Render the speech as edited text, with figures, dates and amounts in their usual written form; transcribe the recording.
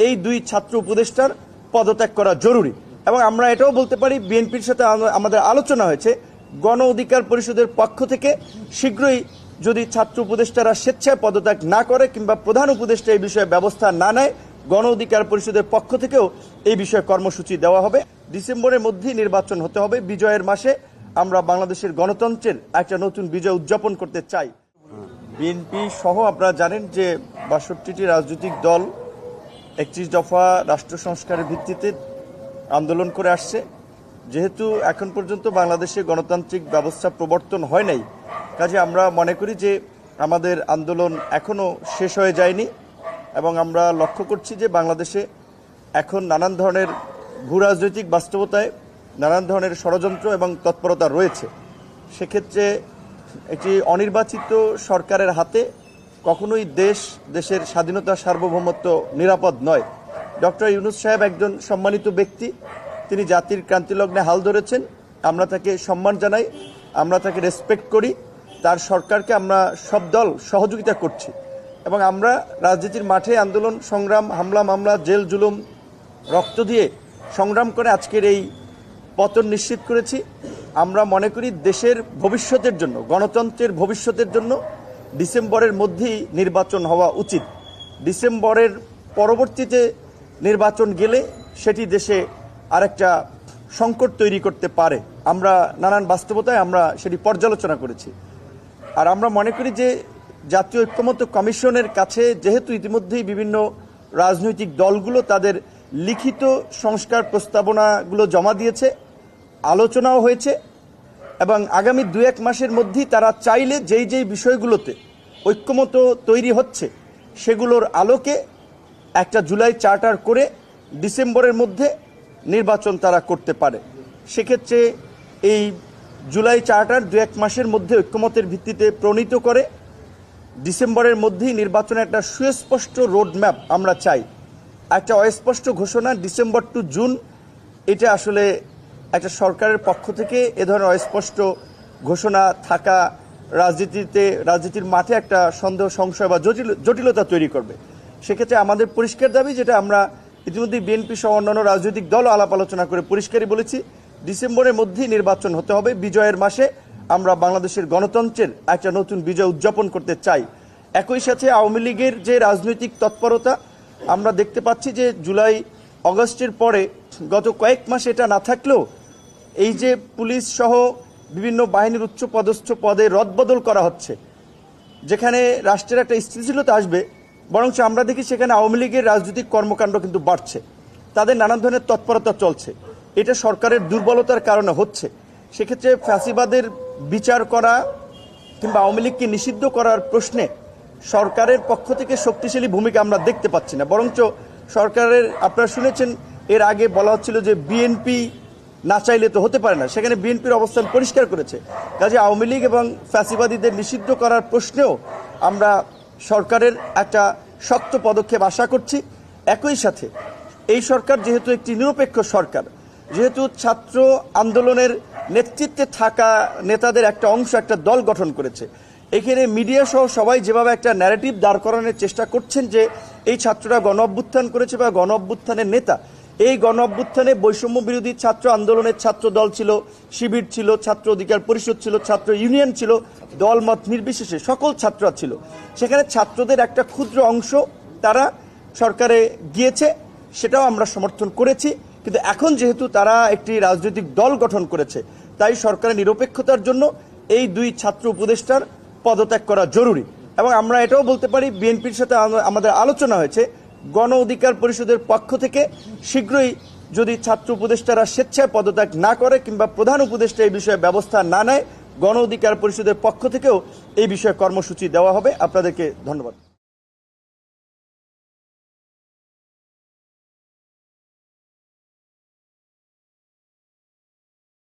এই দুই ছাত্র উপদেষ্টার পদত্যাগ করা জরুরি। এবং আমরা এটাও বলতে পারি, বিএনপির সাথে আমাদের আলোচনা হয়েছে, গণ অধিকার পরিষদের পক্ষ থেকে শীঘ্রই যদি ছাত্র উপদেষ্টারা স্বেচ্ছায় পদত্যাগ না করে কিংবা প্রধান উপদেষ্টা এই বিষয়ে ব্যবস্থা না নেয়, গণ অধিকার পরিষদের পক্ষ থেকেও এই বিষয়ে কর্মসূচি দেওয়া হবে। ডিসেম্বরের মধ্যেই নির্বাচন হতে হবে। বিজয়ের মাসে আমরা বাংলাদেশের গণতন্ত্রের একটা নতুন বিজয় উদযাপন করতে চাই। বিএনপি সহ আপনারা জানেন যে ৬২টি রাজনৈতিক দল ৩১ দফা রাষ্ট্র সংস্কারের ভিত্তিতে আন্দোলন করে আসছে। যেহেতু এখন পর্যন্ত বাংলাদেশে গণতান্ত্রিক ব্যবস্থা প্রবর্তন হয় নাই, কাজে আমরা মনে করি যে আমাদের আন্দোলন এখনও শেষ হয়ে যায়নি এবং আমরা লক্ষ্য করছি যে বাংলাদেশে এখন নানান ধরনের ভূরাজনৈতিক বাস্তবতায় নানান ধরনের ষড়যন্ত্র এবং তৎপরতা রয়েছে। সেক্ষেত্রে একটি অনির্বাচিত সরকারের হাতে কখনোই দেশের স্বাধীনতা সার্বভৌমত্ব নিরাপদ নয়। ডক্টর ইউনূস সাহেব একজন সম্মানিত ব্যক্তি, তিনি জাতির ক্রান্তিলগ্নে হাল ধরেছেন। আমরা তাকে সম্মান জানাই, আমরা তাকে রেসপেক্ট করি। তার সরকারকে আমরা সব দল সহযোগিতা করছি এবং আমরা রাজনীতির মাঠে আন্দোলন সংগ্রাম, হামলা মামলা, জেল জুলুম, রক্ত দিয়ে সংগ্রাম করে আজকের এই পতন নিশ্চিত করেছি। আমরা মনে করি দেশের ভবিষ্যতের জন্য, গণতন্ত্রের ভবিষ্যতের জন্য ডিসেম্বরের মধ্যেই নির্বাচন হওয়া উচিত। ডিসেম্বরের পরবর্তীতে নির্বাচন গেলে সেটি দেশে আরেকটা সংকট তৈরি করতে পারে। আমরা নানান বাস্তবতায় আমরা সেটি পর্যালোচনা করেছি। আর আমরা মনে করি যে জাতীয় ঐক্যমত্য কমিশনের কাছে যেহেতু ইতিমধ্যেই বিভিন্ন রাজনৈতিক দলগুলো তাদের লিখিত সংস্কার প্রস্তাবনাগুলো জমা দিয়েছে, আলোচনাও হয়েছে এবং আগামী ২-১ মাসের মধ্যেই তারা চাইলে যেই বিষয়গুলোতে ঐক্যমত তৈরি হচ্ছে সেগুলোর আলোকে একটা জুলাই চার্টার করে ডিসেম্বরের মধ্যে নির্বাচন তারা করতে পারে। সেক্ষেত্রে এই জুলাই চার্টার ২-১ মাসের মধ্যে ঐক্যমতের ভিত্তিতে প্রণীত করে ডিসেম্বরের মধ্যেই নির্বাচনের একটা সুস্পষ্ট রোডম্যাপ আমরা চাই। একটা অস্পষ্ট ঘোষণা ডিসেম্বর টু জুন, এটা আসলে একটা সরকারের পক্ষ থেকে এ ধরনের অস্পষ্ট ঘোষণা থাকা রাজনীতির মাঠে একটা সন্দেহ, সংশয় বা জটিলতা তৈরি করবে। সেক্ষেত্রে আমাদের পরিষ্কার দাবি, যেটা আমরা ইতিমধ্যে বিএনপি সহ অন্যান্য রাজনৈতিক দল আলাপ আলোচনা করে পরিষ্কারই বলেছি, ডিসেম্বরের মধ্যেই নির্বাচন হতে হবে। বিজয়ের মাসে আমরা বাংলাদেশের গণতন্ত্রের একটা নতুন বিজয় উদযাপন করতে চাই। একই সাথে আওয়ামী লীগের যে রাজনৈতিক তৎপরতা আমরা দেখতে পাচ্ছি যে জুলাই অগস্টের পরে গত কয়েক মাস এটা না থাকলেও এই যে পুলিশ সহ বিভিন্ন বাহিনীর উচ্চ পদস্থ পদে রদবদল করা হচ্ছে, যেখানে রাষ্ট্রের একটা স্থিতিশীলতা আসবে, বরঞ্চ আমরা দেখি সেখানে আওয়ামী লীগের রাজনৈতিক কর্মকাণ্ড কিন্তু বাড়ছে, তাদের নানান ধরনের তৎপরতা চলছে। এটা সরকারের দুর্বলতার কারণে হচ্ছে। সেক্ষেত্রে ফ্যাসিবাদের বিচার করা কিংবা আওয়ামী লীগকে নিষিদ্ধ করার প্রশ্নে সরকারের পক্ষ থেকে শক্তিশালী ভূমিকা আমরা দেখতে পাচ্ছি না। বরঞ্চ সরকারের, আপনারা শুনেছেন এর আগে বলা হচ্ছিল যে বিএনপি না চাইলে তো হতে পারে না, সেখানে বিএনপির অবস্থান পরিষ্কার করেছে। কাজে আওয়ামী লীগ এবং ফ্যাসিবাদীদের নিষিদ্ধ করার প্রশ্নেও আমরা সরকারের একটা শক্ত পদক্ষেপ আশা করছি। একই সাথে এই সরকার যেহেতু একটি নিরপেক্ষ সরকার, যেহেতু ছাত্র আন্দোলনের নেতৃত্বে থাকা নেতাদের একটা অংশ একটা দল গঠন করেছে, এখানে মিডিয়া সহ সবাই যেভাবে একটা ন্যারেটিভ দাঁড় করানোর চেষ্টা করছেন যে এই ছাত্ররা গণ অভ্যুত্থান করেছে বা গণ অভ্যুত্থানের নেতা, এই গণ অভ্যুত্থানে বৈষম্য বিরোধী ছাত্র আন্দোলনের ছাত্র দল ছিল, শিবির ছিল, ছাত্র অধিকার পরিষদ ছিল, ছাত্র ইউনিয়ন ছিল, দলমত নির্বিশেষে সকল ছাত্ররা ছিল। সেখানে ছাত্রদের একটা ক্ষুদ্র অংশ তারা সরকারে গিয়েছে, সেটাও আমরা সমর্থন করেছি। কিন্তু এখন যেহেতু তারা একটি রাজনৈতিক দল গঠন করেছে, তাই সরকারের নিরপেক্ষতার জন্য এই দুই ছাত্র উপদেষ্টার পদত্যাগ করা জরুরি। এবং আমরা এটাও বলতে পারি, বিএনপির সাথে আমাদের আলোচনা হয়েছে, গণ অধিকার পরিষদের পক্ষ থেকে শীঘ্রই যদি ছাত্র উপদেষ্টারা স্বেচ্ছায় পদত্যাগ না করে কিংবা প্রধান উপদেষ্টা এই বিষয়ে ব্যবস্থা না নেয়, গণ অধিকার পরিষদের পক্ষ থেকেও এই বিষয়ে কর্মসূচি দেওয়া হবে। আপনাদেরকে ধন্যবাদ।